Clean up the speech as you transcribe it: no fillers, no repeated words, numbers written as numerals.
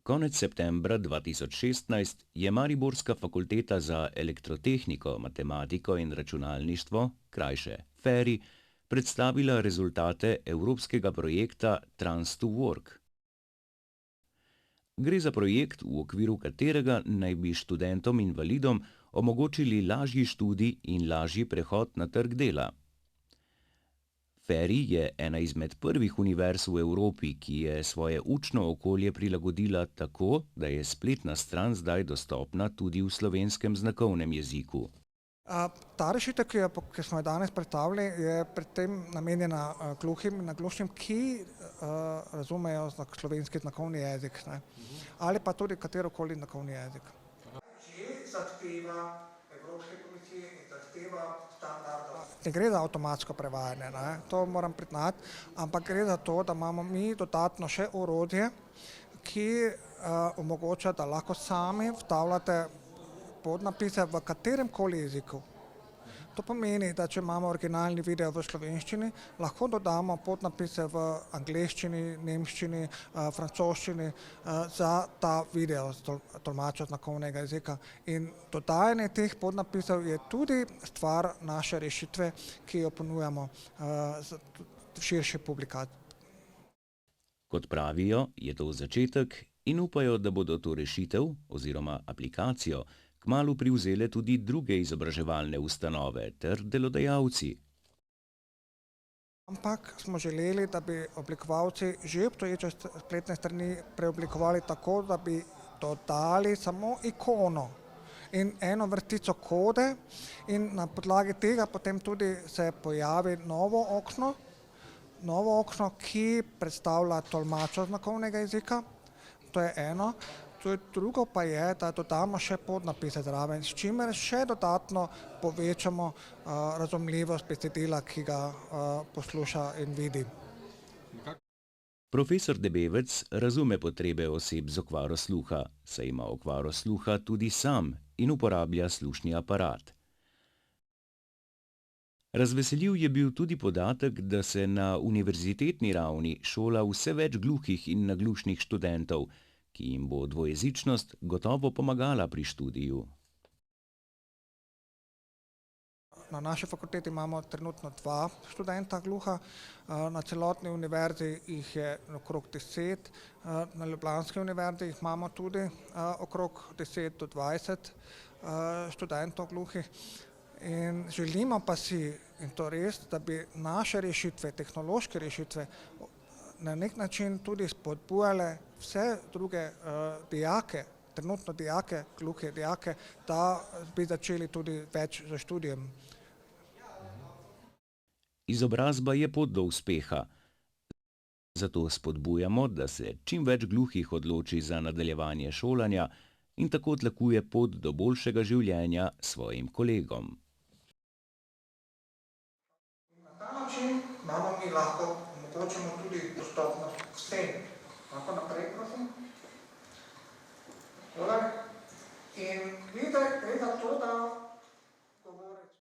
Konec septembra 2016 je mariborska fakulteta za elektrotehniko, matematiko in računalništvo, krajše FERI, predstavila rezultate evropskega projekta Trans2Work. Gre za projekt, v okviru katerega naj bi študentom invalidom omogočili lažji študij in lažji prehod na trg dela. FERI je ena izmed prvih univerz v Evropi, ki je svoje učno okolje prilagodila tako, da je spletna stran zdaj dostopna tudi v slovenskem znakovnem jeziku. Ta rešitev, ki smo jo danes predstavili, je predtem namenjena gluhim in naglušnim, ki razumejo slovenski znakovni jezik, ne? Ali pa tudi katerokoli znakovni jezik. Že zahteva Evropske komisije in zahteva standardov. Ne gre za avtomatsko prevajanje, ne? To moram priznati, ampak gre za to, da imamo mi dodatno še orodje, ki omogoča, da lahko sami vstavljate podnapise v katerem koli jeziku. To pomeni, da če imamo originalni video v slovenščini, lahko dodamo podnapise v angleščini, nemščini, francoščini za ta video tolmača znakovnega jezika. In dodajanje teh podnapisov je tudi stvar naše rešitve, ki jo ponujamo v širši publikaciji. Kot pravijo, je to začetek in upajo, da bodo to rešitev oziroma aplikacijo kmalu privzele tudi druge izobraževalne ustanove ter delodajalci. Ampak smo želeli, da bi oblikovalci že obstoječe spletne strani preoblikovali tako, da bi dodali samo ikono in eno vrstico kode in na podlagi tega potem tudi se pojavi novo okno, ki predstavlja tolmača znakovnega jezika. To je eno. Drugo pa je, da dodamo še podnapise zraven, s čimer še dodatno povečamo razumljivost besedila, ki ga posluša in vidi. Profesor Debevec razume potrebe oseb z okvaro sluha, saj ima okvaro sluha tudi sam in uporablja slušni aparat. Razveseljiv je bil tudi podatek, da se na univerzitetni ravni šola vse več gluhih in naglušnih študentov, ki jim bo dvojezičnost gotovo pomagala pri študiju. Na naši fakulteti imamo trenutno 2 študenta gluha, na celotni univerzi jih je okrog 10, na ljubljanski univerzi jih imamo tudi okrog 10 do 20 študentov gluhih. In želimo pa si, in to res, da bi naše rešitve, tehnološke rešitve, na nek način tudi spodbujale vse druge dijake, trenutno dijake, gluhe dijake, da bi začeli tudi več z študijem. Izobrazba je pot do uspeha. Zato spodbujamo, da se čim več gluhih odloči za nadaljevanje šolanja in tako tlakuje pot do boljšega življenja svojim kolegom. Na ta način imamo mi lahko omogočimo tudi dostopnost vsem. Lahko naprej, prosim. In gre za to, da